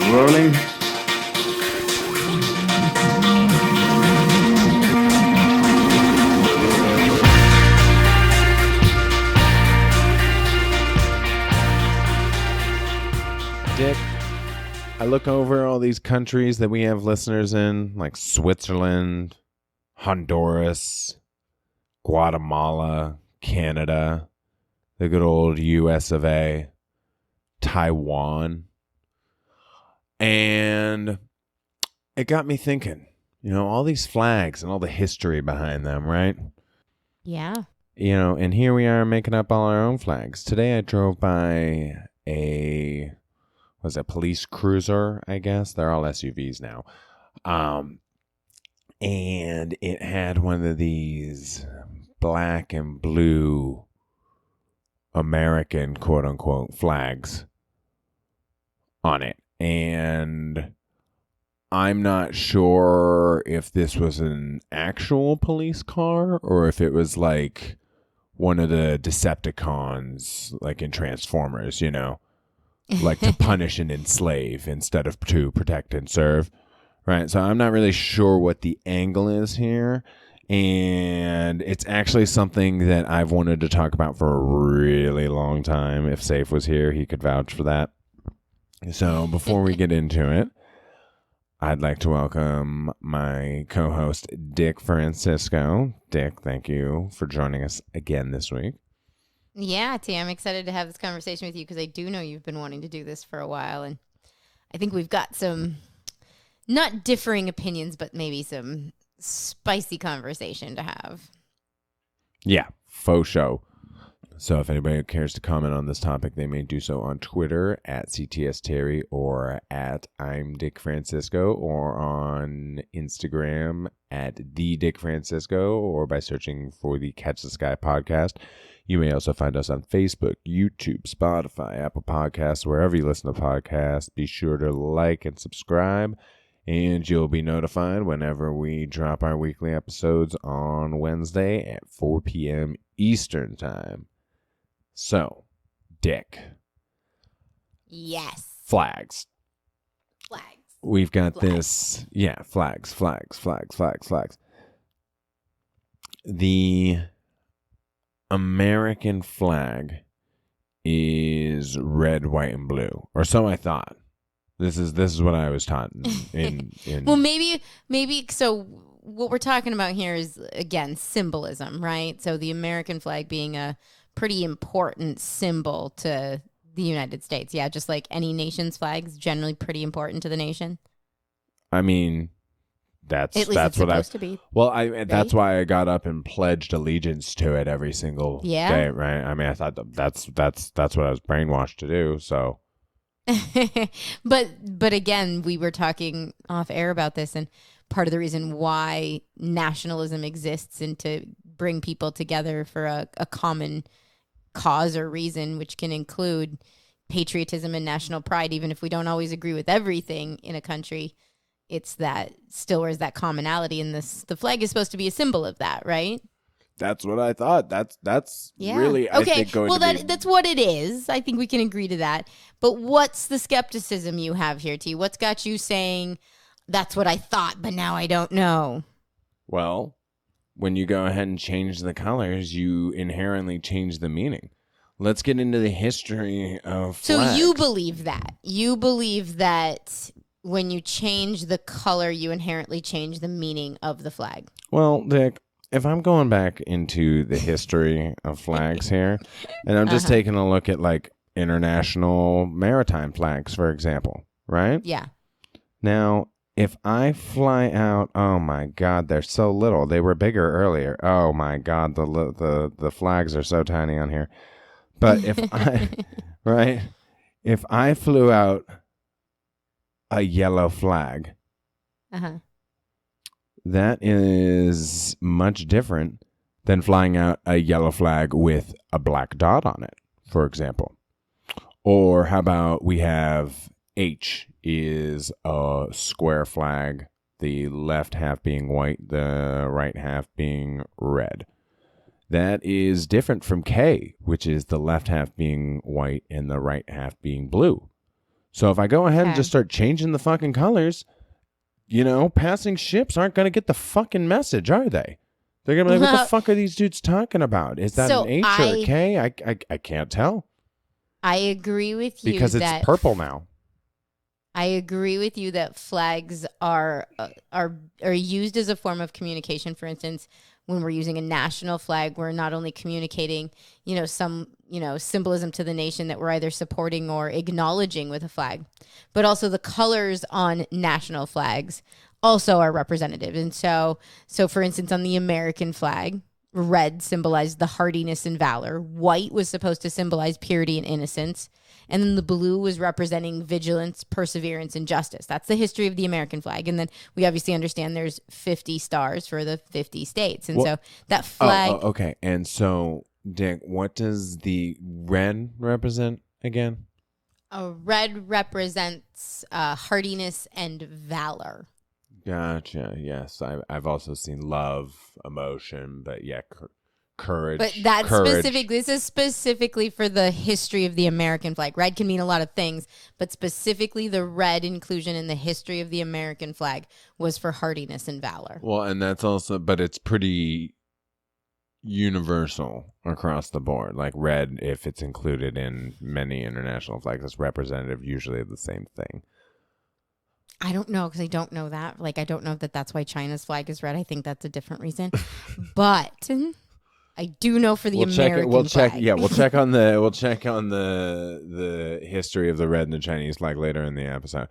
Rolling. Dick, I look over all these countries that we have listeners in, like Switzerland, Honduras, Guatemala, Canada, the good old US of A, Taiwan. And it got me thinking, all these flags and all the history behind them, right? Yeah. And here we are making up all our own flags. Today I drove by a police cruiser, I guess. They're all SUVs now. And it had one of these black and blue American, quote unquote, flags on it. And I'm not sure if this was an actual police car or if it was like one of the Decepticons, like in Transformers, like to punish and enslave instead of to protect and serve. Right. So I'm not really sure what the angle is here. And it's actually something that I've wanted to talk about for a really long time. If Safe was here, he could vouch for that. So before we get into it, I'd like to welcome my co-host, Dick Francisco. Dick, thank you for joining us again this week. Yeah, T, I'm excited to have this conversation with you because I do know you've been wanting to do this for a while. And I think we've got some, not differing opinions, but maybe some spicy conversation to have. Yeah, faux show. So if anybody cares to comment on this topic, they may do so on Twitter at CTS Terry or at I'm Dick Francisco, or on Instagram at the Dick Francisco, or by searching for the Catch the Sky podcast. You may also find us on Facebook, YouTube, Spotify, Apple Podcasts, wherever you listen to podcasts. Be sure to like and subscribe, and you'll be notified whenever we drop our weekly episodes on Wednesday at 4 p.m. Eastern Time. So, Dick. Yes. Flags. We've got this. Yeah, flags. The American flag is red, white, and blue. Or so I thought. This is what I was taught in Well, maybe so what we're talking about here is, again, symbolism, right? So the American flag being a pretty important symbol to the United States. Yeah, just like any nation's flag is generally pretty important to the nation. I mean, that's it's what supposed to be. Well, that's why I got up and pledged allegiance to it every single day, right? I mean, I thought that's what I was brainwashed to do. So, but again, we were talking off air about this, and part of the reason why nationalism exists and to bring people together for a common cause or reason, which can include patriotism and national pride, even if we don't always agree with everything in a country, it's that still there's that commonality, and the flag is supposed to be a symbol of that, right? That's what I thought. That's really, I think, going to be... that's what it is. I think we can agree to that. But what's the skepticism you have here, T? What's got you saying, that's what I thought, but now I don't know? Well, when you go ahead and change the colors, you inherently change the meaning. Let's get into the history of flags. So you believe that. You believe that when you change the color, you inherently change the meaning of the flag. Well, Dick, if I'm going back into the history of flags here, and I'm just taking a look at like international maritime flags, for example, right? Yeah. Now, if I fly out, oh my God, they're so little. They were bigger earlier. Oh my God, the flags are so tiny on here. But if if I flew out a yellow flag, that is much different than flying out a yellow flag with a black dot on it, for example. Or how about we have H is a square flag, the left half being white, the right half being red. That is different from K, which is the left half being white and the right half being blue. So if I go ahead and Okay. just start changing the fucking colors, passing ships aren't going to get the fucking message, are they? They're going to be like, what the fuck are these dudes talking about? Is that So an H or a K? I can't tell. I agree with you Because it's purple now. I agree with you that flags are used as a form of communication. For instance, when we're using a national flag, we're not only communicating, some, symbolism to the nation that we're either supporting or acknowledging with a flag, but also the colors on national flags also are representative. And so for instance, on the American flag, red symbolized the hardiness and valor. White was supposed to symbolize purity and innocence. And then the blue was representing vigilance, perseverance, and justice. That's the history of the American flag. And then we obviously understand there's 50 stars for the 50 states. And so that flag... Oh, okay. And so, Dick, what does the red represent again? Red represents hardiness and valor. Gotcha. Yes. I've also seen love, emotion, but yeah, courage. But that's specific. This is specifically for the history of the American flag. Red can mean a lot of things, but specifically the red inclusion in the history of the American flag was for hardiness and valor. Well, and that's also, but it's pretty universal across the board. Like red, if it's included in many international flags, it's representative usually of the same thing. I don't know because I don't know that. Like, I don't know that that's why China's flag is red. I think that's a different reason. But I do know for the American flag. We'll check on the history of the red and the Chinese flag later in the episode.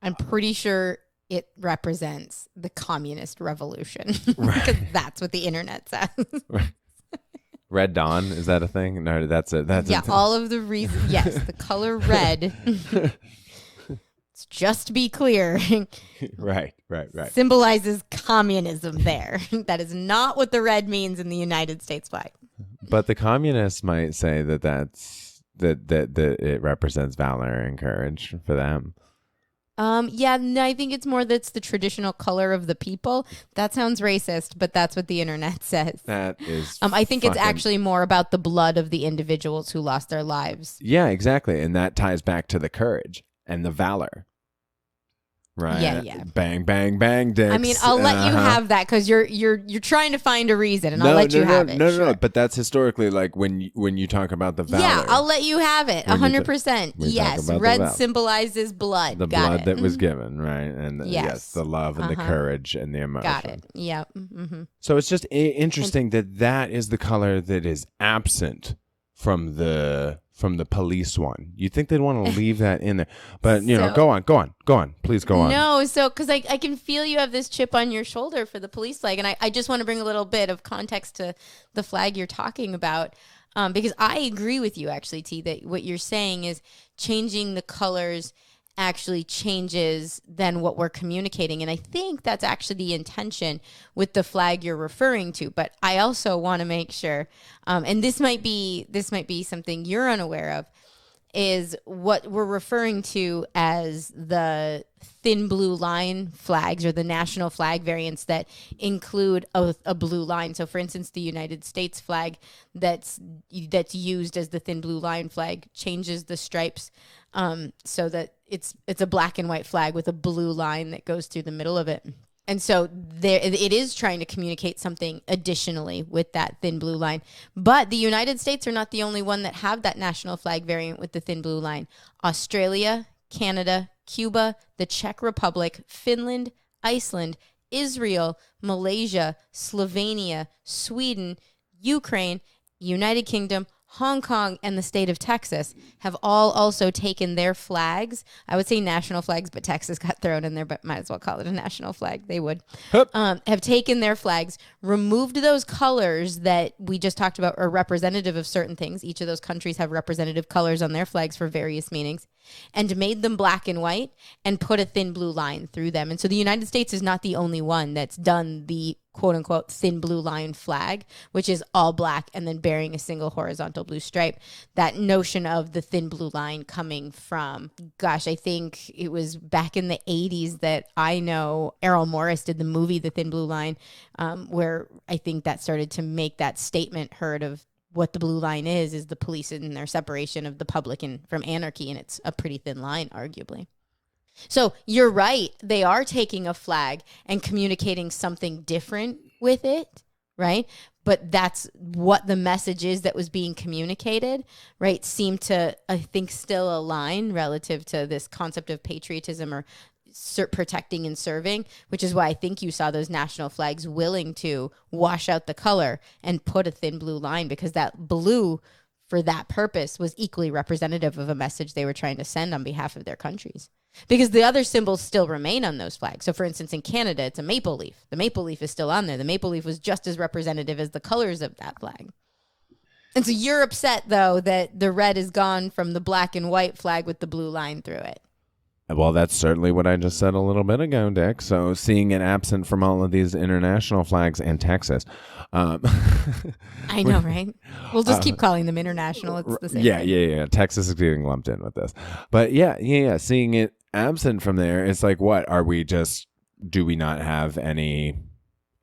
I'm pretty sure it represents the communist revolution. Right. Because that's what the internet says. Right. Red Dawn, is that a thing? No, that's it. All of the reasons. Yes, the color red. Just to be clear. Right. Symbolizes communism there. That is not what the red means in the United States flag. But the communists might say that it represents valor and courage for them. I think it's more that's the traditional color of the people. That sounds racist, but that's what the internet says. That is I think it's actually more about the blood of the individuals who lost their lives. Yeah, exactly. And that ties back to the courage and the valor. Right. Yeah. Bang, bang, bang, dicks. I mean, I'll let you have that because you're trying to find a reason, and I'll let you have it. No. But that's historically like when you talk about the valor. Yeah, I'll let you have it. 100%. Yes, red symbolizes blood. The blood that was given, right? And yes, the love and the courage and the emotion. Got it. Yep. Mm-hmm. So it's just interesting that is the color that is absent from the police one. You'd think they'd want to leave that in there. But, go on. Please go on. No, so, because I can feel you have this chip on your shoulder for the police flag, and I just want to bring a little bit of context to the flag you're talking about, because I agree with you, actually, T, that what you're saying is changing the colors actually changes then what we're communicating. And I think that's actually the intention with the flag you're referring to. But I also want to make sure, and this might be something you're unaware of, is what we're referring to as the thin blue line flags or the national flag variants that include a blue line. So for instance, the United States flag that's used as the thin blue line flag changes the stripes so that it's a black and white flag with a blue line that goes through the middle of it. And so it is trying to communicate something additionally with that thin blue line. But the United States are not the only one that have that national flag variant with the thin blue line. Australia, Canada, Cuba, the Czech Republic, Finland, Iceland, Israel, Malaysia, Slovenia, Sweden, Ukraine, United Kingdom, Hong Kong, and the state of Texas have all also taken their flags. I would say national flags, but Texas got thrown in there, but might as well call it a national flag. They would. Have taken their flags, removed those colors that we just talked about are representative of certain things. Each of those countries have representative colors on their flags for various meanings, and made them black and white and put a thin blue line through them. And so the United States is not the only one that's done the quote unquote thin blue line flag, which is all black and then bearing a single horizontal blue stripe. That notion of the thin blue line coming from, I think it was back in the 80s that I know Errol Morris did the movie The Thin Blue Line, where I think that started to make that statement heard of what the blue line is the police and their separation of the public and from anarchy, and it's a pretty thin line, arguably. So you're right. They are taking a flag and communicating something different with it, right? But that's what the message is that was being communicated, right? Seemed to, I think, still align relative to this concept of patriotism or protecting and serving, which is why I think you saw those national flags willing to wash out the color and put a thin blue line, because that blue for that purpose was equally representative of a message they were trying to send on behalf of their countries. Because the other symbols still remain on those flags. So, for instance, in Canada, it's a maple leaf. The maple leaf is still on there. The maple leaf was just as representative as the colors of that flag. And so you're upset, though, that the red is gone from the black and white flag with the blue line through it. Well, that's certainly what I just said a little bit ago, Dick. So seeing it absent from all of these international flags and Texas. I know, right? We'll just keep calling them international. It's the same thing. Yeah. Texas is getting lumped in with this. But yeah. Seeing it absent from there, it's like, what? Do we not have any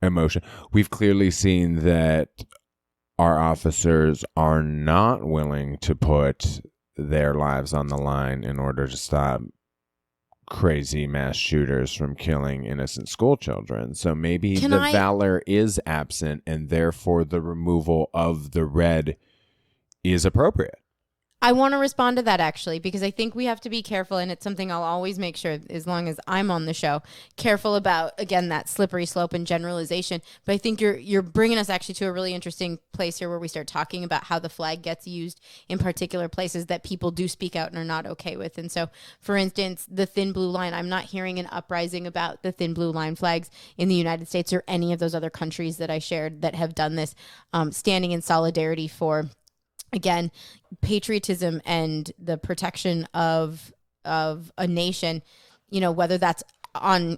emotion? We've clearly seen that our officers are not willing to put their lives on the line in order to stop crazy mass shooters from killing innocent school children. So maybe valor is absent, and therefore the removal of the red is appropriate. I want to respond to that, actually, because I think we have to be careful, and it's something I'll always make sure, as long as I'm on the show, careful about, again, that slippery slope and generalization. But I think you're bringing us actually to a really interesting place here where we start talking about how the flag gets used in particular places that people do speak out and are not okay with. And so, for instance, the thin blue line, I'm not hearing an uprising about the thin blue line flags in the United States or any of those other countries that I shared that have done this, standing in solidarity for, again, patriotism and the protection of a nation, whether that's on,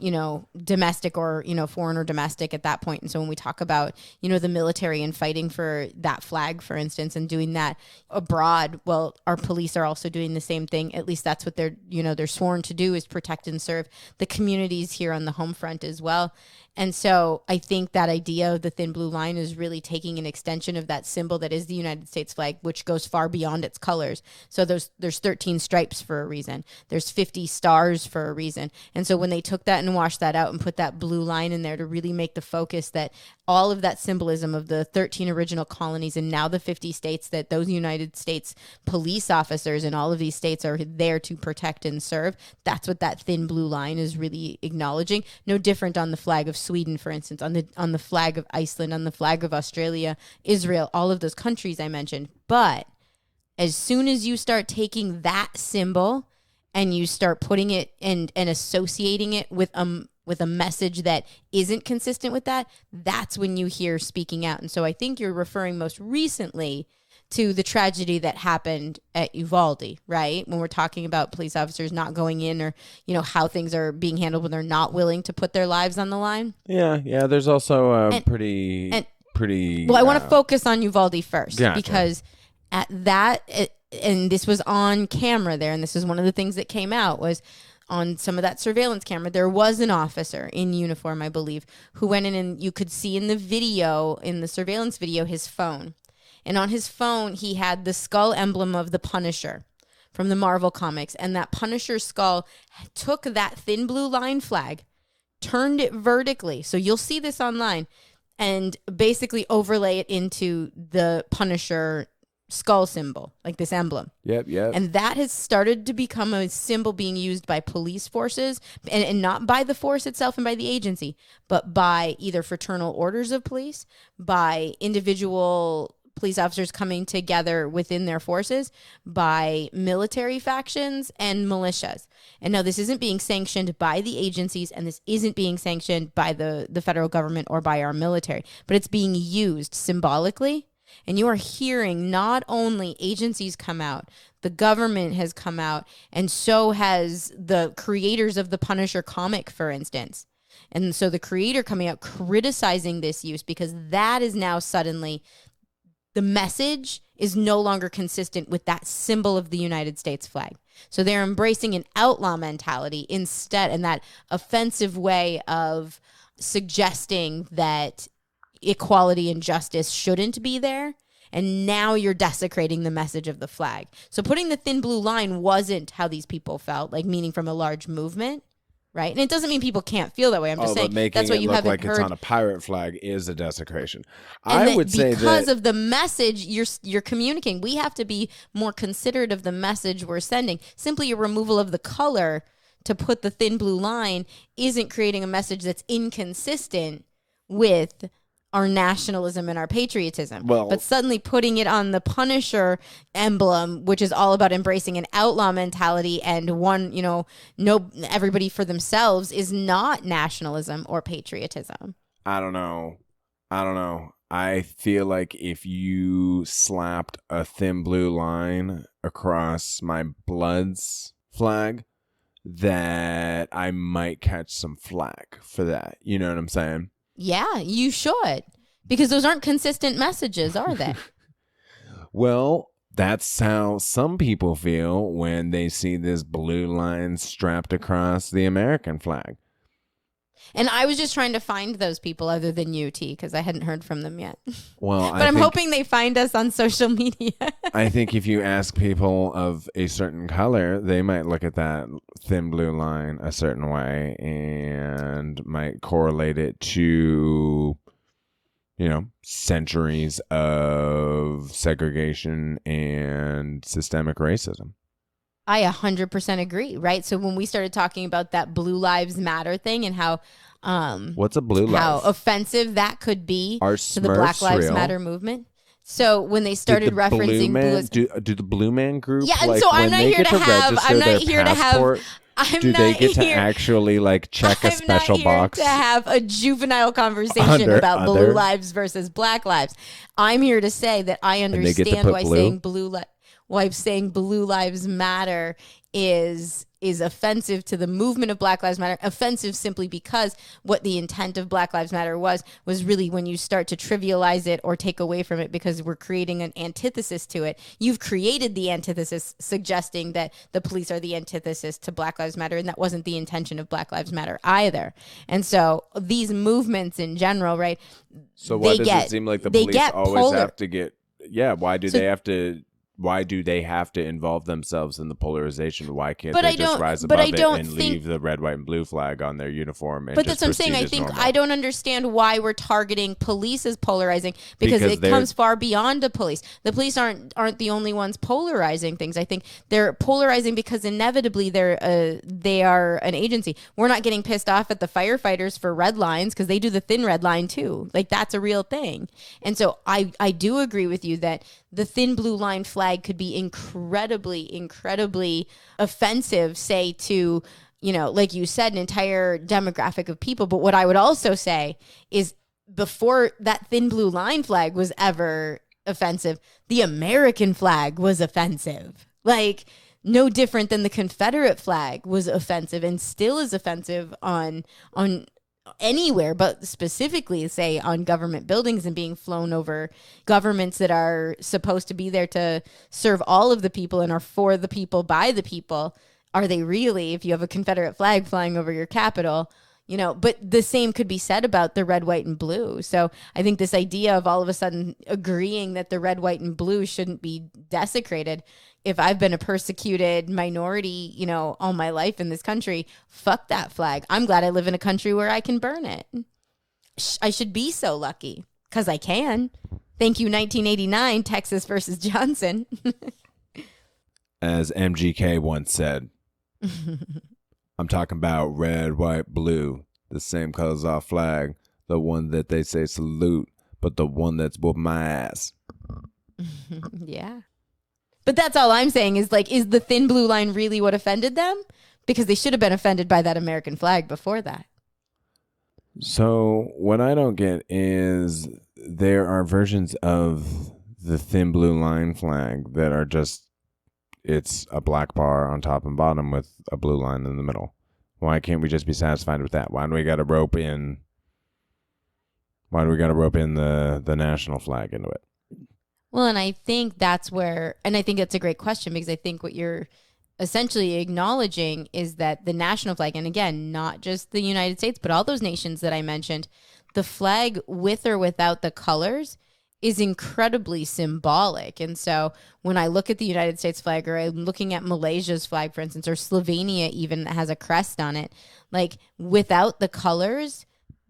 domestic or, foreign or domestic at that point. And so when we talk about, the military and fighting for that flag, for instance, and doing that abroad, well, our police are also doing the same thing. At least that's what they're sworn to do, is protect and serve the communities here on the home front as well. And so I think that idea of the thin blue line is really taking an extension of that symbol that is the United States flag, which goes far beyond its colors. So there's 13 stripes for a reason. There's 50 stars for a reason. And so when they took that and washed that out and put that blue line in there to really make the focus that all of that symbolism of the 13 original colonies and now the 50 states, that those United States police officers in all of these states are there to protect and serve, that's what that thin blue line is really acknowledging. No different on the flag of Sweden, for instance, on the flag of Iceland, on the flag of Australia, Israel, all of those countries I mentioned. But as soon as you start taking that symbol and you start putting it and associating it with a message that isn't consistent with that, that's when you hear speaking out. And so I think you're referring most recently to the tragedy that happened at Uvalde, right? When we're talking about police officers not going in, or, how things are being handled when they're not willing to put their lives on the line. Yeah. There's also pretty. Well, I want to focus on Uvalde first, gotcha. Because at that, and this was on camera there, and this is one of the things that came out, was on some of that surveillance camera, there was an officer in uniform, I believe, who went in, and you could see in the video, in the surveillance video, his phone. And on his phone, he had the skull emblem of the Punisher from the Marvel comics. And that Punisher skull took that thin blue line flag, turned it vertically. So you'll see this online, and basically overlay it into the Punisher skull symbol, like this emblem. Yep. And that has started to become a symbol being used by police forces, and not by the force itself and by the agency, but by either fraternal orders of police, by individual police officers coming together within their forces, by military factions and militias. And no, this isn't being sanctioned by the agencies, and this isn't being sanctioned by the federal government or by our military, but it's being used symbolically. And you are hearing not only agencies come out, the government has come out, and so has the creators of the Punisher comic, for instance. And so the creator coming out criticizing this use, because that is now suddenly, the message is no longer consistent with that symbol of the United States flag. So they're embracing an outlaw mentality instead, and that offensive way of suggesting that equality and justice shouldn't be there. And now you're desecrating the message of the flag. So putting the thin blue line wasn't how these people felt, like meaning from a large movement. Right. And it doesn't mean people can't feel that way. I'm just saying that's what you haven't like heard. It's on a pirate flag is a desecration. And I would say that because of the message you're communicating, we have to be more considerate of the message we're sending. Simply a removal of the color to put the thin blue line isn't creating a message that's inconsistent with our nationalism and our patriotism. But suddenly putting it on the Punisher emblem, which is all about embracing an outlaw mentality and no everybody for themselves, is not nationalism or patriotism. I don't know. I feel like if you slapped a thin blue line across my Bloods flag, that I might catch some flack for that. You know what I'm saying? Yeah, you should. Because those aren't consistent messages, are they? Well, that's how some people feel when they see this blue line strapped across the American flag. And I was just trying to find those people other than UT because I hadn't heard from them yet. Well, but I'm hoping they find us on social media. I think if you ask people of a certain color, they might look at that thin blue line a certain way and might correlate it to, centuries of segregation and systemic racism. I 100% agree, right? So when we started talking about that Blue Lives Matter thing and how what's a blue life? How offensive that could be to the Black Lives Matter movement. So when they started referencing do the Blue Man Group? Yeah, and so I'm not here to have. I'm not here to have. Do they get to actually check a special box? I'm not here to have a juvenile conversation about blue lives versus black lives. I'm here to say that I understand why saying blue lives matter is offensive to the movement of Black Lives Matter, offensive simply because what the intent of Black Lives Matter was really when you start to trivialize it or take away from it because we're creating an antithesis to it. You've created the antithesis, suggesting that the police are the antithesis to Black Lives Matter, and that wasn't the intention of Black Lives Matter either. And so these movements in general, right? So why does it seem like the police always have to get, why do they have to involve themselves in the polarization? Why can't they just rise above it and leave the red, white, and blue flag on their uniform? But that's what I'm saying. I don't understand why we're targeting police as polarizing because it comes far beyond the police. The police aren't the only ones polarizing things. I think they're polarizing because inevitably they are an agency. We're not getting pissed off at the firefighters for red lines because they do the thin red line too. That's a real thing. And so I do agree with you that the thin blue line flag could be incredibly, incredibly offensive, say, to, like you said, an entire demographic of people. But what I would also say is before that thin blue line flag was ever offensive, the American flag was offensive. No different than the Confederate flag was offensive and still is offensive on anywhere, but specifically, say, on government buildings and being flown over governments that are supposed to be there to serve all of the people and are for the people, by the people. Are they really, if you have a Confederate flag flying over your Capitol? But the same could be said about the red, white, and blue. So I think this idea of all of a sudden agreeing that the red, white, and blue shouldn't be desecrated. If I've been a persecuted minority, all my life in this country, fuck that flag. I'm glad I live in a country where I can burn it. I should be so lucky because I can. Thank you, 1989, Texas versus Johnson. As MGK once said, I'm talking about red, white, blue, the same colors our flag, the one that they say salute, but the one that's whooped my ass. Yeah. But that's all I'm saying is is the thin blue line really what offended them? Because they should have been offended by that American flag before that. So what I don't get is there are versions of the thin blue line flag that are it's a black bar on top and bottom with a blue line in the middle. Why can't we just be satisfied with that? Why do we got to rope in the national flag into it? Well, and I think that's a great question because I think what you're essentially acknowledging is that the national flag, and again, not just the United States, but all those nations that I mentioned, the flag with or without the colors is incredibly symbolic. And so when I look at the United States flag, or I'm looking at Malaysia's flag, for instance, or Slovenia even that has a crest on it, like without the colors,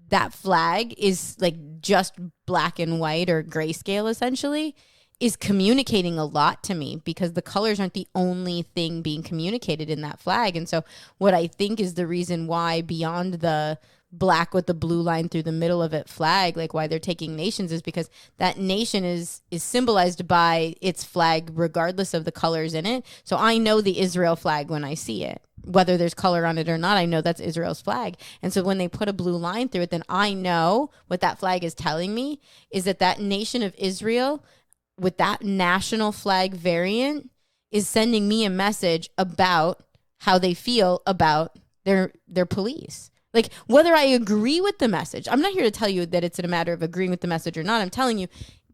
that flag is like just black and white or grayscale essentially, is communicating a lot to me, because the colors aren't the only thing being communicated in that flag. And so what I think is the reason why, beyond the black with the blue line through the middle of it flag, like why they're taking nations, is because that nation is symbolized by its flag regardless of the colors in it. So I know the Israel flag when I see it, whether there's color on it or not. I know that's Israel's flag. And so when they put a blue line through it, then I know what that flag is telling me is that that nation of Israel with that national flag variant is sending me a message about how they feel about their police. Like, whether I agree with the message, I'm not here to tell you that it's a matter of agreeing with the message or not. I'm telling you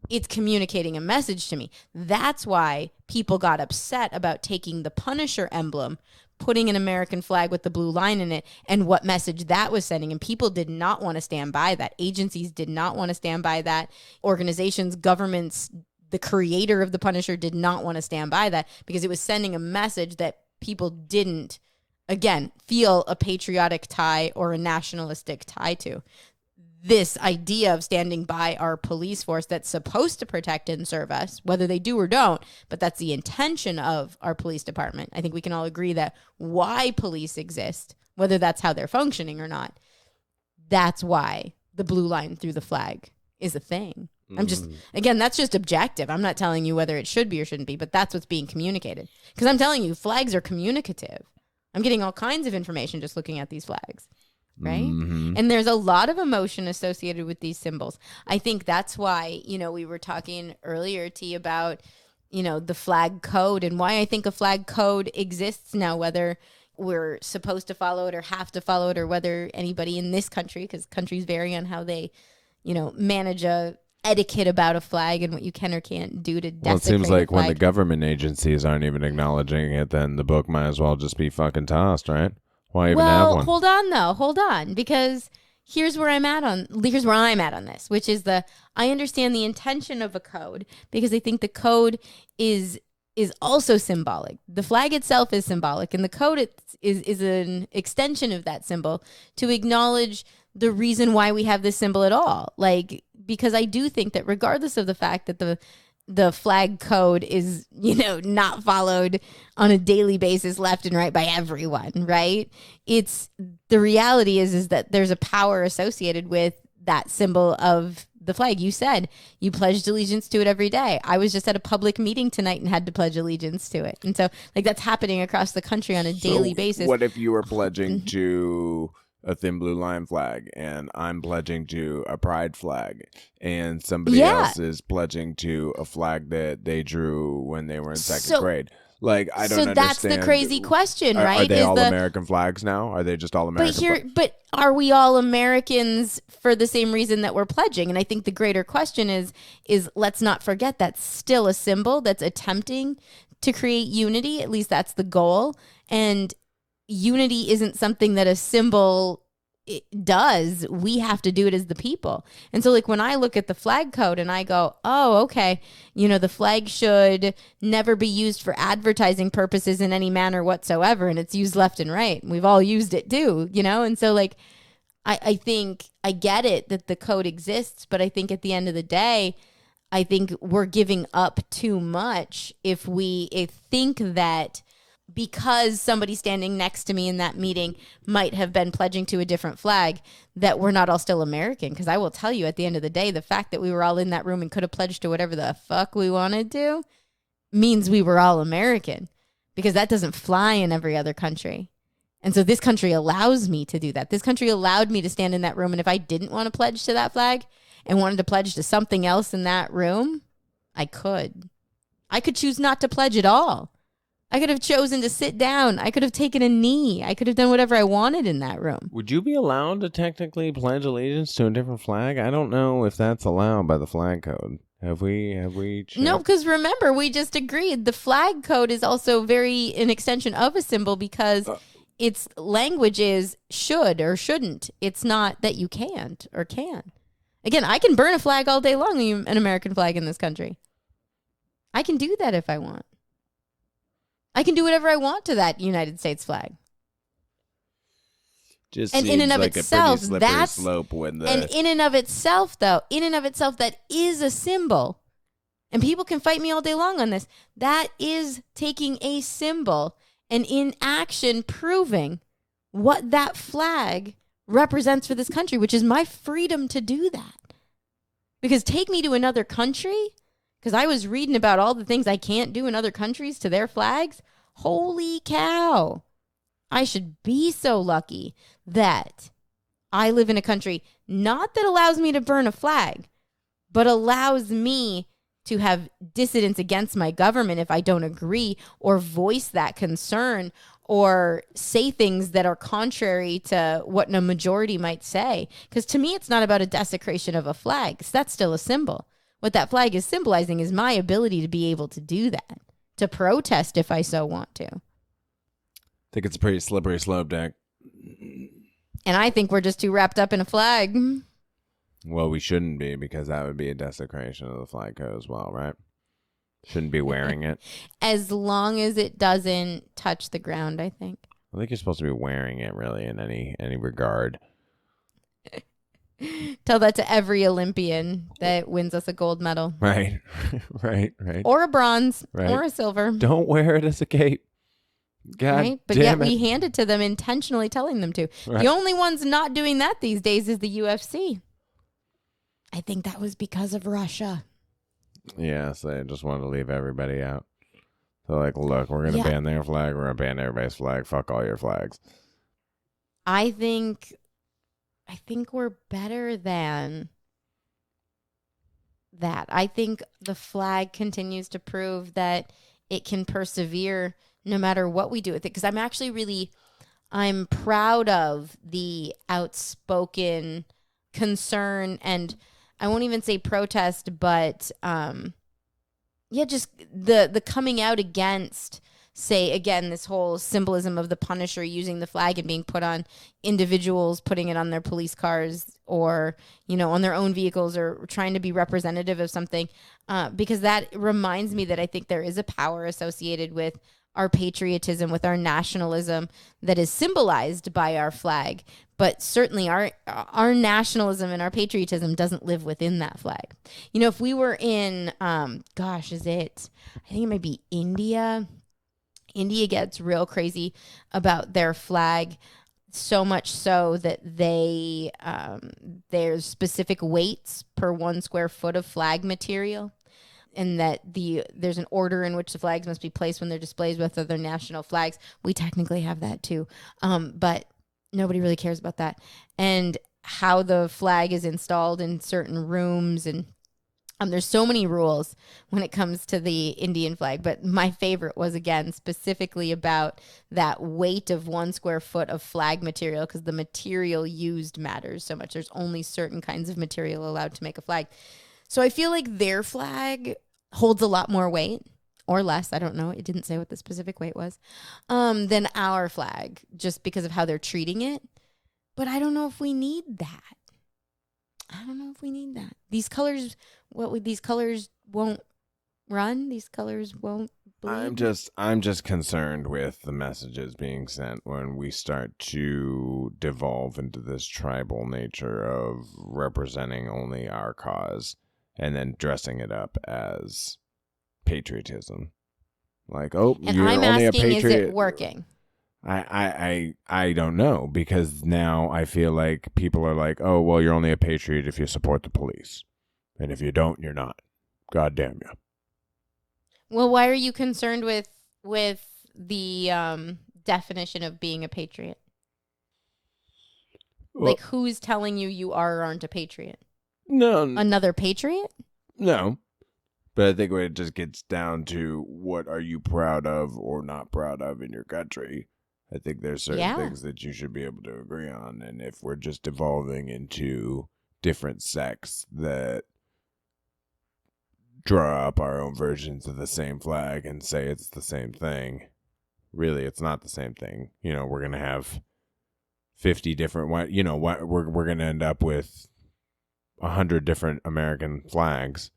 it's communicating a message to me. That's why people got upset about taking the Punisher emblem, putting an American flag with the blue line in it, and what message that was sending. And people did not want to stand by that. Agencies did not want to stand by that. Organizations, governments, the creator of the Punisher did not want to stand by that, because it was sending a message that people didn't, again, feel a patriotic tie or a nationalistic tie to. This idea of standing by our police force that's supposed to protect and serve us, whether they do or don't, but that's the intention of our police department. I think we can all agree that why police exist, whether that's how they're functioning or not, that's why the blue line through the flag is a thing. I'm just, again, that's just objective. I'm not telling you whether it should be or shouldn't be, but that's what's being communicated. Because I'm telling you, flags are communicative. I'm getting all kinds of information just looking at these flags, right? Mm-hmm. And there's a lot of emotion associated with these symbols. I think that's why, we were talking earlier, T, about, the flag code, and why I think a flag code exists now, whether we're supposed to follow it or have to follow it, or whether anybody in this country, because countries vary on how they, manage a etiquette about a flag and what you can or can't do to desecrate. Well, it seems like when the government agencies aren't even acknowledging it, then the book might as well just be fucking tossed, right? Why even have one? Hold on, because here's where I'm at on this, which is I understand the intention of a code, because I think the code is also symbolic. The flag itself is symbolic, and the code is an extension of that symbol to acknowledge the reason why we have this symbol at all. Like, because I do think that regardless of the fact that the flag code is, not followed on a daily basis left and right by everyone, right? It's the reality is that there's a power associated with that symbol of the flag. You said you pledged allegiance to it every day. I was just at a public meeting tonight and had to pledge allegiance to it. And so that's happening across the country on a daily basis. What if you were pledging to a thin blue line flag, and I'm pledging to a pride flag, and somebody else is pledging to a flag that they drew when they were in second grade? Like, I don't understand. So that's the crazy question, right? Are they all American flags now? Are they just all American? But are we all Americans for the same reason that we're pledging? And I think the greater question is let's not forget that's still a symbol that's attempting to create unity. At least that's the goal. And unity isn't something that a symbol does. We have to do it as the people. And so when I look at the flag code and I go, oh, okay, the flag should never be used for advertising purposes in any manner whatsoever. And it's used left and right. We've all used it too, And so I think I get it that the code exists, but I think at the end of the day, I think we're giving up too much if we think that because somebody standing next to me in that meeting might have been pledging to a different flag, that we're not all still American. Because I will tell you, at the end of the day, the fact that we were all in that room and could have pledged to whatever the fuck we wanted to means we were all American, because that doesn't fly in every other country. And so this country allows me to do that. This country allowed me to stand in that room, and if I didn't want to pledge to that flag and wanted to pledge to something else in that room, I could. I could choose not to pledge at all. I could have chosen to sit down. I could have taken a knee. I could have done whatever I wanted in that room. Would you be allowed to technically pledge allegiance to a different flag? I don't know if that's allowed by the flag code. Have we checked? No, because remember, we just agreed the flag code is also an extension of a symbol, because its language is should or shouldn't. It's not that you can't or can. Again, I can burn a flag all day long, an American flag in this country. I can do that if I want. I can do whatever I want to that United States flag. Just and seems in and of like itself, a pretty slippery slope when the... And in and of itself, though, that is a symbol. And people can fight me all day long on this. That is taking a symbol and in action proving what that flag represents for this country, which is my freedom to do that. Because take me to another country, because I was reading about all the things I can't do in other countries to their flags. Holy cow. I should be so lucky that I live in a country not that allows me to burn a flag, but allows me to have dissidence against my government if I don't agree or voice that concern or say things that are contrary to what a majority might say. Because to me, it's not about a desecration of a flag. That's still a symbol. What that flag is symbolizing is my ability to be able to do that, to protest if I so want to. I think it's a pretty slippery slope, Dick. And I think we're just too wrapped up in a flag. Well, we shouldn't be, because that would be a desecration of the flag code as well, right? Shouldn't be wearing it. As long as it doesn't touch the ground, I think. I think you're supposed to be wearing it, really, in any regard. Tell that to every Olympian that wins us a gold medal. Right, right. Or a bronze, right. or a silver. Don't wear it as a cape. God right? But damn yet we hand it to them intentionally telling them to. Right. The only ones not doing that these days is the UFC. I think that was because of Russia. Yeah, so they just wanted to leave everybody out. So like, look, we're going to ban their flag. We're going to ban everybody's flag. Fuck all your flags. I think we're better than that. I think the flag continues to prove that it can persevere no matter what we do with it. Because I'm proud of the outspoken concern, and I won't even say protest, but just the coming out against, say, again, this whole symbolism of the Punisher using the flag and being put on individuals, putting it on their police cars or, on their own vehicles, or trying to be representative of something, because that reminds me that I think there is a power associated with our patriotism, with our nationalism that is symbolized by our flag. But certainly our nationalism and our patriotism doesn't live within that flag. If we were in, I think it might be India. India gets real crazy about their flag, so much so that there's specific weights per 1 square foot of flag material. And that there's an order in which the flags must be placed when they're displayed with other national flags. We technically have that too, but nobody really cares about that. And how the flag is installed in certain rooms, and there's so many rules when it comes to the Indian flag. But my favorite was, again, specifically about that weight of 1 square foot of flag material, because the material used matters so much. There's only certain kinds of material allowed to make a flag. So I feel like their flag holds a lot more weight, or less, I don't know, it didn't say what the specific weight was, than our flag, just because of how they're treating it. But I don't know if we need that. These colors won't run. These colors won't bleed. I'm just concerned with the messages being sent when we start to devolve into this tribal nature of representing only our cause, and then dressing it up as patriotism. Like, oh, and you're I'm only asking, a patriot. is it working? I don't know, because now I feel like people are like, oh, well, you're only a patriot if you support the police. And if you don't, you're not. God damn you. Well, why are you concerned with the definition of being a patriot? Well, like, who's telling you are or aren't a patriot? No. Another patriot? No. But I think when it just gets down to what are you proud of or not proud of in your country, I think there's certain things that you should be able to agree on. And if we're just evolving into different sects that draw up our own versions of the same flag and say it's the same thing, really it's not the same thing. We're going to have 50 different, we're going to end up with 100 different American flags.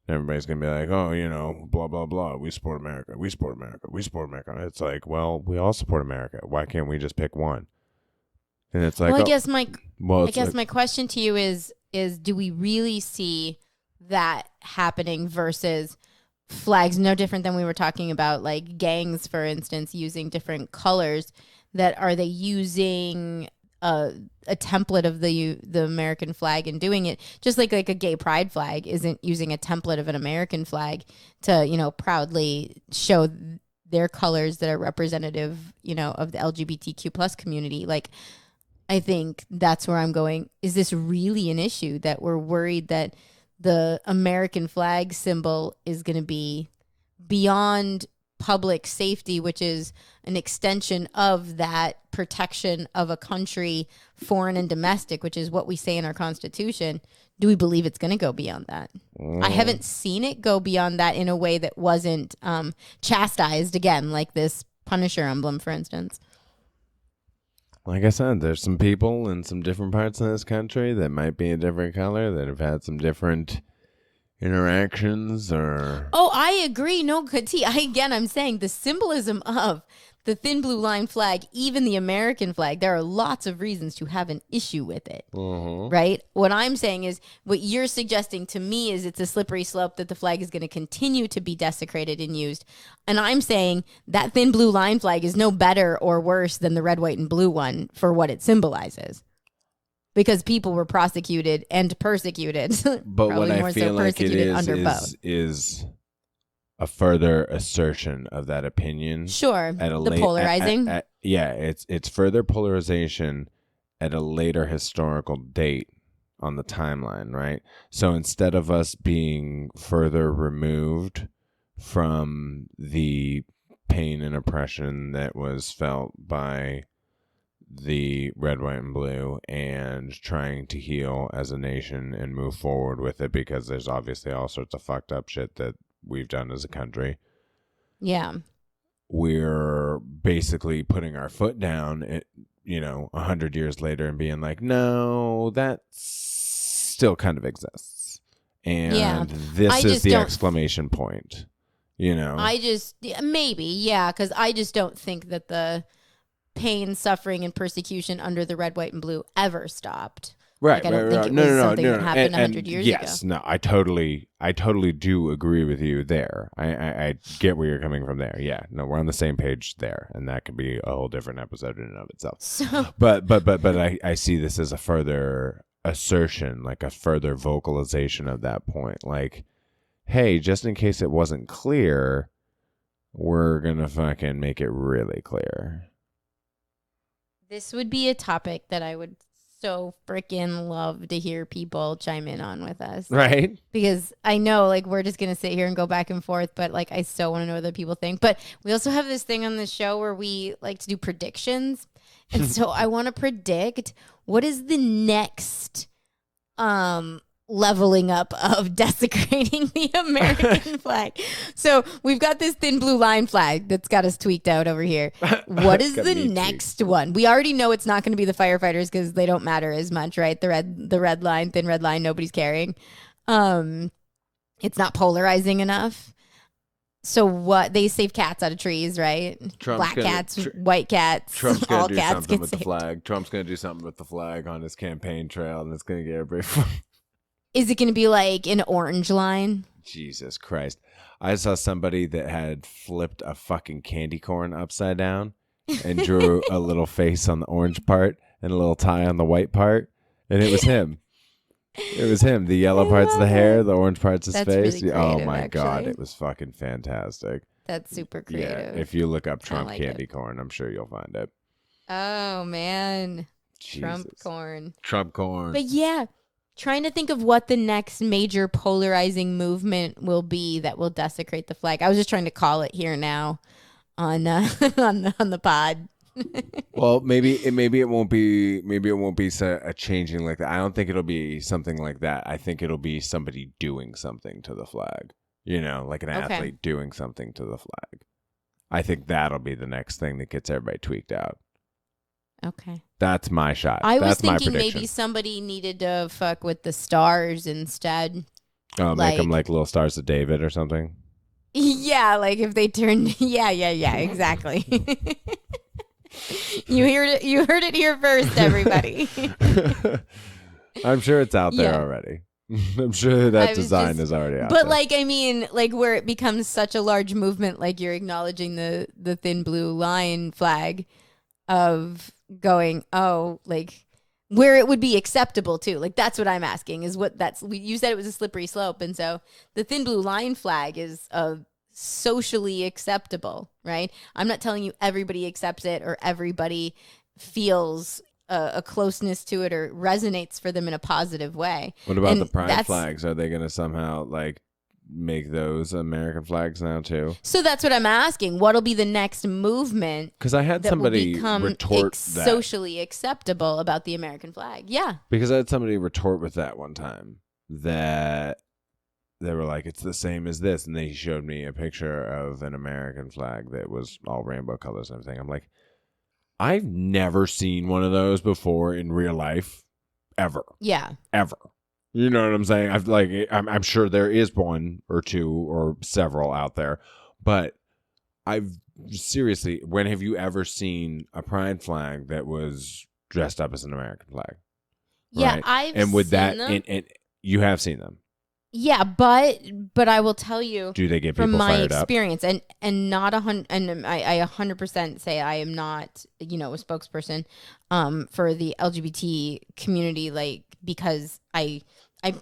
Everybody's going to be like, oh, blah, blah, blah. We support America. We support America. We support America. It's like, well, we all support America. Why can't we just pick one? And it's like, well, I I guess my question to you is do we really see that happening versus flags no different than we were talking about, like gangs, for instance, using different colors? That are they using a template of the American flag and doing it just like a gay pride flag isn't using a template of an American flag to, proudly show their colors that are representative, of the LGBTQ plus community. Like, I think that's where I'm going. Is this really an issue that we're worried that the American flag symbol is going to be beyond public safety, which is an extension of that protection of a country, foreign and domestic, which is what we say in our Constitution? Do we believe it's going to go beyond that? I haven't seen it go beyond that in a way that wasn't chastised, again, like this Punisher emblem, for instance. Like I said, there's some people in some different parts of this country that might be a different color, that have had some different interactions or... Oh, I agree. No, I'm saying the symbolism of the thin blue line flag, even the American flag, there are lots of reasons to have an issue with it, right? What I'm saying is, what you're suggesting to me is it's a slippery slope that the flag is going to continue to be desecrated and used. And I'm saying that thin blue line flag is no better or worse than the red, white, and blue one for what it symbolizes. Because people were prosecuted and persecuted. But what I feel like it is a further assertion of that opinion. Sure. The polarizing. It's further polarization at a later historical date on the timeline, right? So instead of us being further removed from the pain and oppression that was felt by the red, white, and blue, and trying to heal as a nation and move forward with it, because there's obviously all sorts of fucked up shit that we've done as a country. Yeah. We're basically putting our foot down, 100 years later and being like, no, that still kind of exists. And this is the exclamation point, Maybe, yeah, because I just don't think that the pain, suffering, and persecution under the red, white, and blue ever stopped. Right. I don't think it was something that happened 100 years ago. Yes, no, I totally do agree with you there. I get where you're coming from there. Yeah, no, we're on the same page there, and that could be a whole different episode in and of itself. So, but I see this as a further assertion, like a further vocalization of that point. Like, hey, just in case it wasn't clear, we're gonna fucking make it really clear. This would be a topic that I would so freaking love to hear people chime in on with us. Right. Because I know, like, we're just going to sit here and go back and forth, but, like, I so want to know what other people think. But we also have this thing on the show where we like to do predictions. And so I want to predict what is the next leveling up of desecrating the American flag. So we've got this thin blue line flag that's got us tweaked out over here. What is the next one? We already know it's not going to be the firefighters because they don't matter as much, right? The red line, thin red line, nobody's caring. It's not polarizing enough. So what? They save cats out of trees, right? Black cats, white cats. Trump's going to do cats something with saved. the flag. Trump's going to do something with the flag on his campaign trail, and it's going to get everybody. Is it going to be like an orange line? Jesus Christ. I saw somebody that had flipped a fucking candy corn upside down and drew a little face on the orange part and a little tie on the white part. And it was him. It was him. The yellow part's the hair, the orange part's his face. Really oh my actually. God. It was fucking fantastic. That's super creative. Yeah. If you look up Trump candy corn, I'm sure you'll find it. Oh, man. Jesus. Trump corn. But yeah. Trying to think of what the next major polarizing movement will be that will desecrate the flag. I was just trying to call it here now on on the pod. Well, maybe it won't be a changing like that. I don't think it'll be something like that. I think it'll be somebody doing something to the flag. Like an athlete doing something to the flag. I think that'll be the next thing that gets everybody tweaked out. Okay. That's my shot. I was That's my thinking prediction. maybe somebody needed to fuck with the stars instead. Oh, make them like little stars of David or something. Yeah, like if they turned. Yeah, exactly. You heard it here first, everybody. I'm sure it's out there already. I'm sure that design is already out there. But like, I mean, like where it becomes such a large movement, like you're acknowledging the thin blue line flag of going, oh, like where it would be acceptable too. Like that's what I'm asking is what you said it was a slippery slope. And so the thin blue line flag is socially acceptable, right? I'm not telling you everybody accepts it or everybody feels a closeness to it or resonates for them in a positive way. What about the pride flags? Are they going to somehow like make those American flags now too? So that's what I'm asking. What'll be the next movement? Because I had somebody retort that. Socially acceptable about the American flag. Yeah. Because I had somebody retort with that one time that they were like, it's the same as this. And they showed me a picture of an American flag that was all rainbow colors and everything. I'm like, I've never seen one of those before in real life, ever. Yeah. Ever. You know what I'm saying? I'm sure there is one or two or several out there, but seriously, when have you ever seen a pride flag that was dressed up as an American flag? Yeah, right? I've and with seen that, them. And you have seen them. Yeah, but I will tell you, do they get people from my fired experience, up? and not 100, and I 100% say I am not, a spokesperson, for the LGBT community, like because I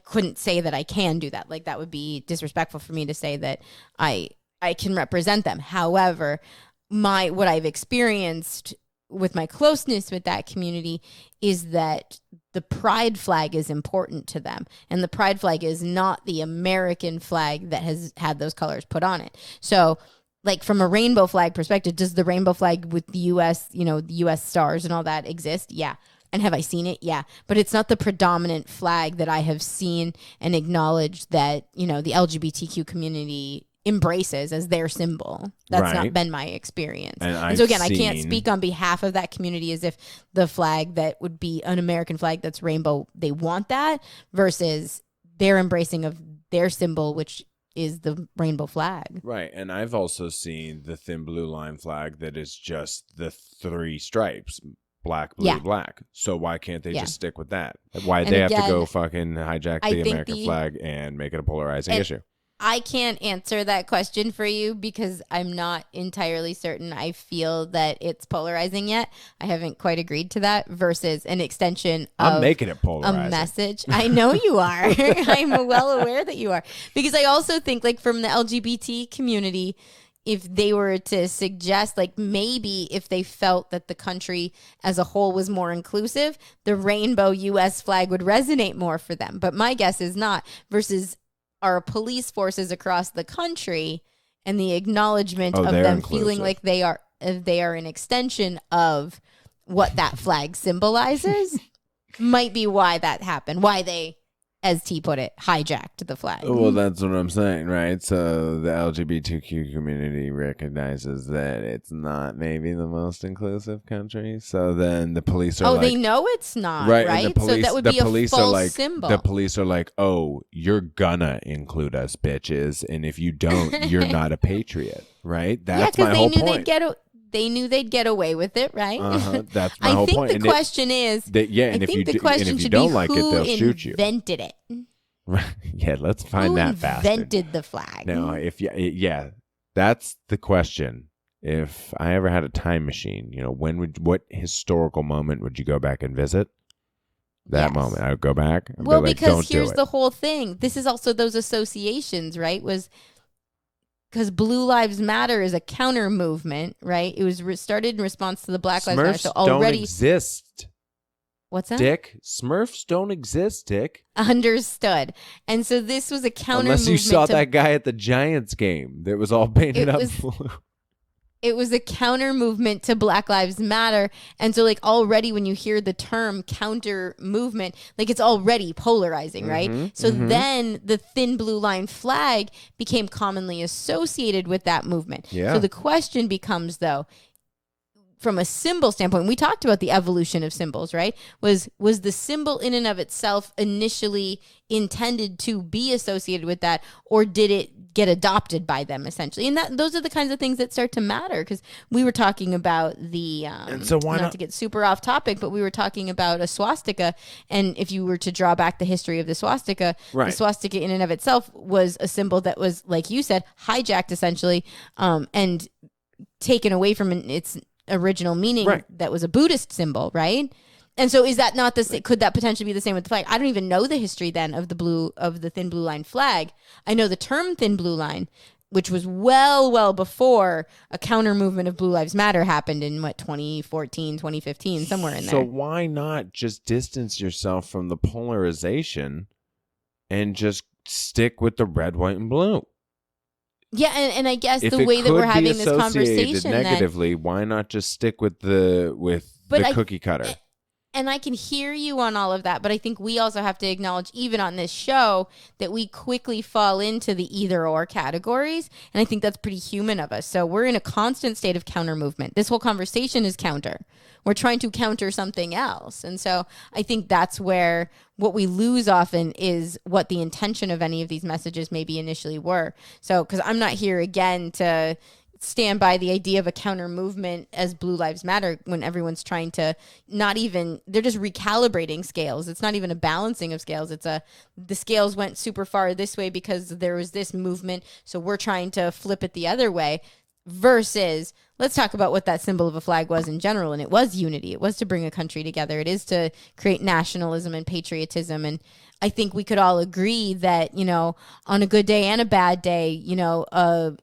couldn't say that I can do that. Like that would be disrespectful for me to say that I can represent them. However, what I've experienced with my closeness with that community is that the pride flag is important to them. And the pride flag is not the American flag that has had those colors put on it. So like from a rainbow flag perspective, does the rainbow flag with the U.S., the U.S. stars and all that exist? Yeah. And have I seen it? Yeah. But it's not the predominant flag that I have seen and acknowledged that, the LGBTQ community embraces as their symbol. That's not been my experience. And so again, I can't speak on behalf of that community as if the flag that would be an American flag that's rainbow, they want that versus their embracing of their symbol, which is the rainbow flag. Right. And I've also seen the thin blue line flag that is just the three stripes. Black, blue, black. So why can't they just stick with that? Why they have to go fucking hijack the American flag and make it a polarizing issue? I can't answer that question for you because I'm not entirely certain I feel that it's polarizing yet. I haven't quite agreed to that versus an extension of I'm making it polarizing. A message. I know you are. I'm well aware that you are. Because I also think like from the LGBT community, if they were to suggest, like maybe if they felt that the country as a whole was more inclusive, the rainbow U.S. flag would resonate more for them. But my guess is not versus our police forces across the country and the acknowledgement of them feeling like they are an extension of what that flag symbolizes might be why that happened. Why they, as T put it, hijacked the flag. Well, that's what I'm saying, right? So the LGBTQ community recognizes that it's not maybe the most inclusive country. So then the police are they know it's not, right? Right? And the police, so that would be a false symbol. The police are like, oh, you're gonna include us, bitches. And if you don't, you're not a patriot, right? That's my whole point. They knew they'd get away with it, right? That's my whole point. I think the question is, and if you don't like it, they'll shoot you. Who invented it? Yeah, let's find that bastard. Who invented the flag? Now, that's the question. If I ever had a time machine, what historical moment would you go back and visit? That moment, I would go back. Well, because here's the whole thing. This is also those associations, right? Because Blue Lives Matter is a counter movement, right? It was started in response to the Black Lives Matter. So already don't exist. What's that? Dick, Smurfs don't exist, Dick. Understood. And so this was a counter movement. Unless you saw that guy at the Giants game that was all painted up blue. It was a counter movement to Black Lives Matter. And so like already when you hear the term counter movement, like it's already polarizing, right? So then the thin blue line flag became commonly associated with that movement. Yeah. So the question becomes though, from a symbol standpoint, we talked about the evolution of symbols, right? Was the symbol in and of itself initially intended to be associated with that, or did it get adopted by them essentially? And those are the kinds of things that start to matter, because we were talking about the and so why not to get super off topic, but we were talking about a swastika, and if you were to draw back the history of the swastika, the swastika in and of itself was a symbol that was, like you said, hijacked essentially, and taken away from its original meaning, that was a Buddhist symbol, right? And so is that not the, could that potentially be the same with the flag? I don't even know the history then of the thin blue line flag. I know the term thin blue line, which was well before a counter movement of Blue Lives Matter happened in 2014, 2015, somewhere in there. So why not just distance yourself from the polarization and just stick with the red, white, and blue? Yeah, and I guess the way that we're having this conversation negatively, why not just stick with the cookie cutter? And I can hear you on all of that, but I think we also have to acknowledge, even on this show, that we quickly fall into the either-or categories, and I think that's pretty human of us. So we're in a constant state of counter movement. This whole conversation is counter. We're trying to counter something else. And so I think that's where what we lose often is what the intention of any of these messages maybe initially were. So, because I'm not here again to stand by the idea of a counter movement as Blue Lives Matter when everyone's trying to they're just recalibrating scales. It's not even a balancing of scales. The scales went super far this way because there was this movement, so we're trying to flip it the other way. Versus, let's talk about what that symbol of a flag was in general. And it was unity. It was to bring a country together. It is to create nationalism and patriotism. And I think we could all agree that, on a good day and a bad day,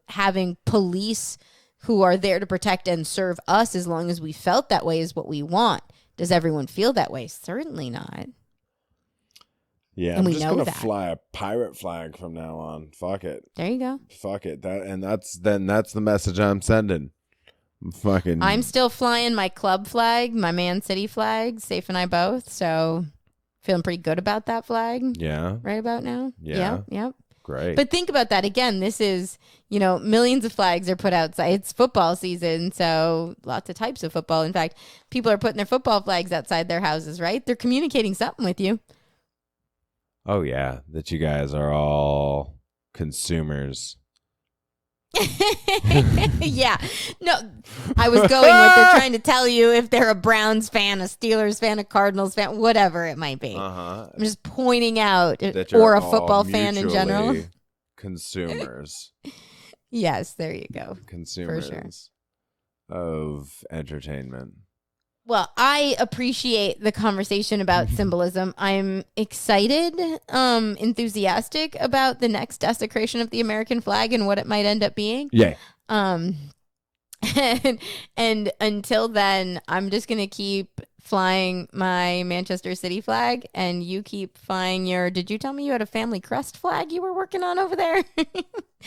having police who are there to protect and serve us as long as we felt that way is what we want. Does everyone feel that way? Certainly not. Yeah, and I'm just gonna fly a pirate flag from now on. Fuck it. There you go. Fuck it. That's the message I'm sending. I'm still flying my club flag, my Man City flag, Safe and I both. So feeling pretty good about that flag. Yeah. Right about now. Yeah. Yep. Great. But think about that again. This is, millions of flags are put outside. It's football season, so lots of types of football. In fact, people are putting their football flags outside their houses, right? They're communicating something with you. Oh, yeah, that you guys are all consumers. Yeah. No, I was going with they're trying to tell you if they're a Browns fan, a Steelers fan, a Cardinals fan, whatever it might be. Uh-huh. I'm just pointing out, or a football fan in general. Consumers. Yes, there you go. Consumers for sure. Of entertainment. Well, I appreciate the conversation about symbolism. I'm excited, enthusiastic about the next desecration of the American flag and what it might end up being. Yeah. And until then, I'm just going to keep flying my Manchester City flag, and you keep flying did you tell me you had a family crest flag you were working on over there?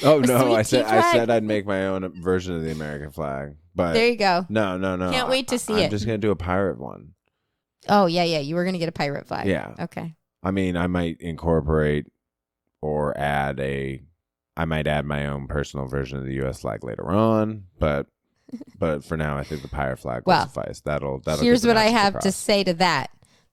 Oh, no, I said I'd make my own version of the American flag. But there you go. No. Can't wait to see it. I'm just going to do a pirate one. Oh, yeah. You were going to get a pirate flag. Yeah. Okay. I mean, I might incorporate or I might add my own personal version of the U.S. flag later on, but for now, I think the pirate flag will suffice. That'll here's what I have to say to that.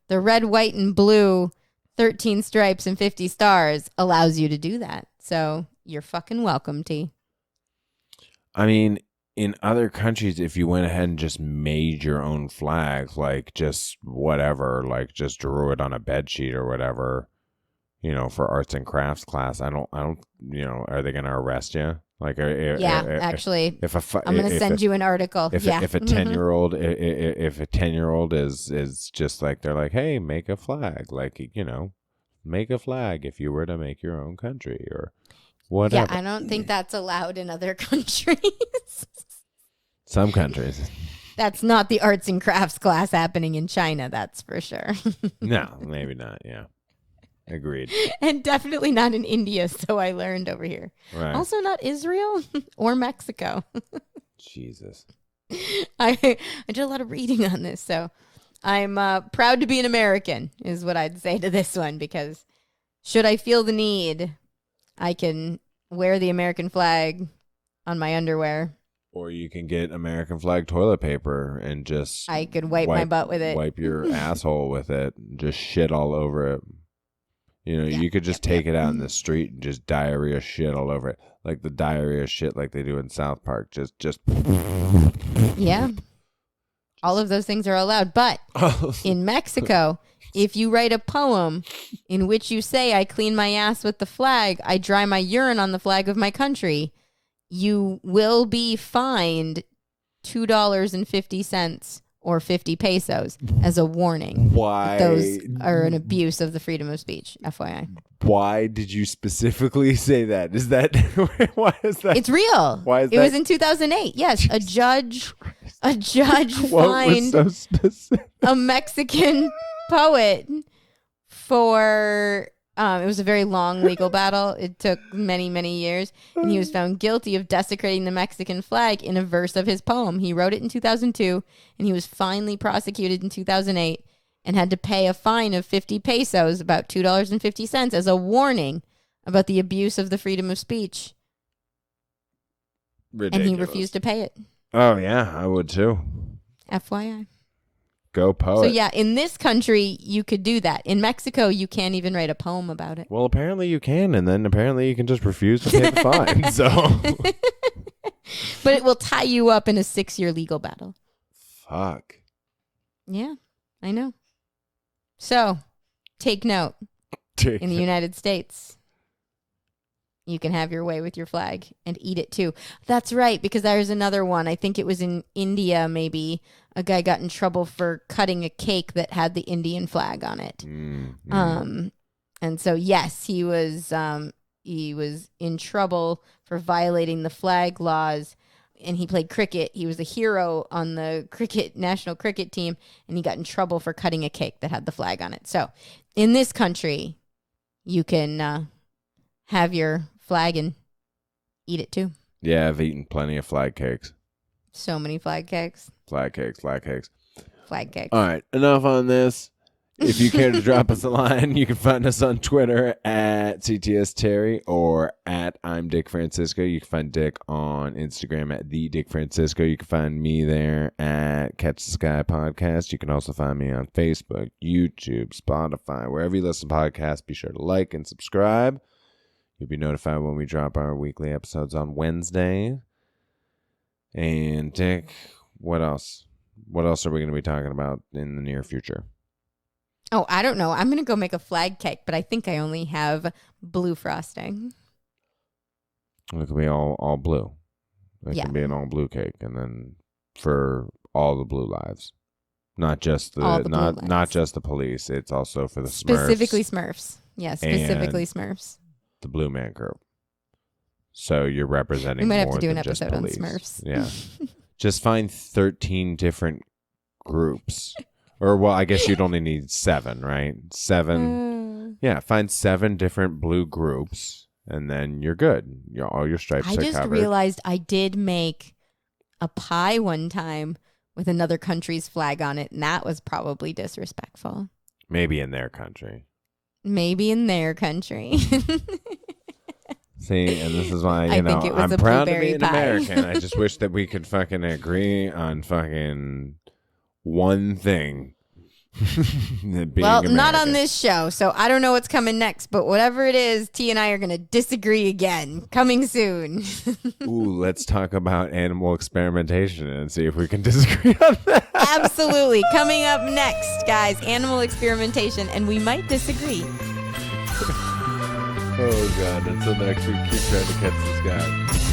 The red, white, and blue 13 stripes and 50 stars allows you to do that. So you're fucking welcome, T. I mean, in other countries, if you went ahead and just made your own flag, like just whatever, like just drew it on a bed sheet or whatever, for arts and crafts class, I don't, are they going to arrest you? Like, actually, I'm going to send you an article. If a 10-year-old, if a 10-year-old is just like, they're like, hey, make a flag, like, make a flag if you were to make your own country or whatever. Yeah, I don't think that's allowed in other countries. Some countries. That's not the arts and crafts class happening in China, that's for sure. No, maybe not, yeah. Agreed. And definitely not in India, so I learned over here. Right. Also not Israel or Mexico. Jesus. I did a lot of reading on this, so I'm proud to be an American, is what I'd say to this one, because should I feel the need, I can wear the American flag on my underwear Or you can get American flag toilet paper and just I could wipe my butt with it. Wipe your asshole with it. And just shit all over it. You know, you could just take it out in the street and just diarrhea shit all over it. Like the diarrhea shit like they do in South Park. Just Yeah. All of those things are allowed. But in Mexico, if you write a poem in which you say, I clean my ass with the flag, I dry my urine on the flag of my country, you will be fined $2.50 or 50 pesos as a warning. Why? Those are an abuse of the freedom of speech, FYI. Why did you specifically say that? Is that why is that? It's real. Why is it was in 2008. Yes, a judge fined so specific? a Mexican poet for it was a very long legal battle. It took many, many years, and he was found guilty of desecrating the Mexican flag in a verse of his poem. He wrote it in 2002, and he was finally prosecuted in 2008 and had to pay a fine of 50 pesos, about $2.50, as a warning about the abuse of the freedom of speech. Ridiculous. And he refused to pay it. Oh, yeah, I would too. FYI. Go poet. So, yeah, in this country, you could do that. In Mexico, you can't even write a poem about it. Well, apparently you can, and then apparently you can just refuse to pay the fine. So, but it will tie you up in a 6-year legal battle. Fuck. Yeah, I know. So, take note. In the United States, you can have your way with your flag and eat it too. That's right, because there's another one. I think it was in India, maybe. A guy got in trouble for cutting a cake that had the Indian flag on it. And so, yes, he was in trouble for violating the flag laws, and he played cricket. He was a hero on the national cricket team, and he got in trouble for cutting a cake that had the flag on it. So, in this country, you can have your flag and eat it too. Yeah, I've eaten plenty of flag cakes. So many flag cakes. Flag cakes. Flag cakes. All right, enough on this. If you care to drop us a line, you can find us on Twitter at CTS Terry or at I'm Dick Francisco. You can find Dick on Instagram at the Dick Francisco. You can find me there at Catch the Sky Podcast. You can also find me on Facebook, YouTube, Spotify, wherever you listen to podcasts. Be sure to like and subscribe. You'll be notified when we drop our weekly episodes on Wednesday. And Dick, what else? What else are we going to be talking about in the near future? Oh, I don't know. I'm going to go make a flag cake, but I think I only have blue frosting. It could be all blue. It can be an all blue cake, and then for all the blue lives, not just not just the police. It's also for the specifically Smurfs. Yeah, specifically Smurfs. The Blue Man Group. So you're representing. We might have more to do an than just episode on police. Smurfs. Yeah, just find 13 different groups. Or, well, I guess you'd only need 7, right? 7. Yeah, find 7 different blue groups, and then you're good. All your stripes are covered. I just realized I did make a pie one time with another country's flag on it, and that was probably disrespectful. Maybe in their country. See, and this is why, I'm proud to be an American. I just wish that we could fucking agree on fucking one thing. Well, not on this show, so I don't know what's coming next, but whatever it is, T and I are going to disagree again. Coming soon. Ooh, let's talk about animal experimentation and see if we can disagree on that. Absolutely. Coming up next, guys, animal experimentation, and we might disagree. Oh, God. Until next week, keep trying to catch this guy.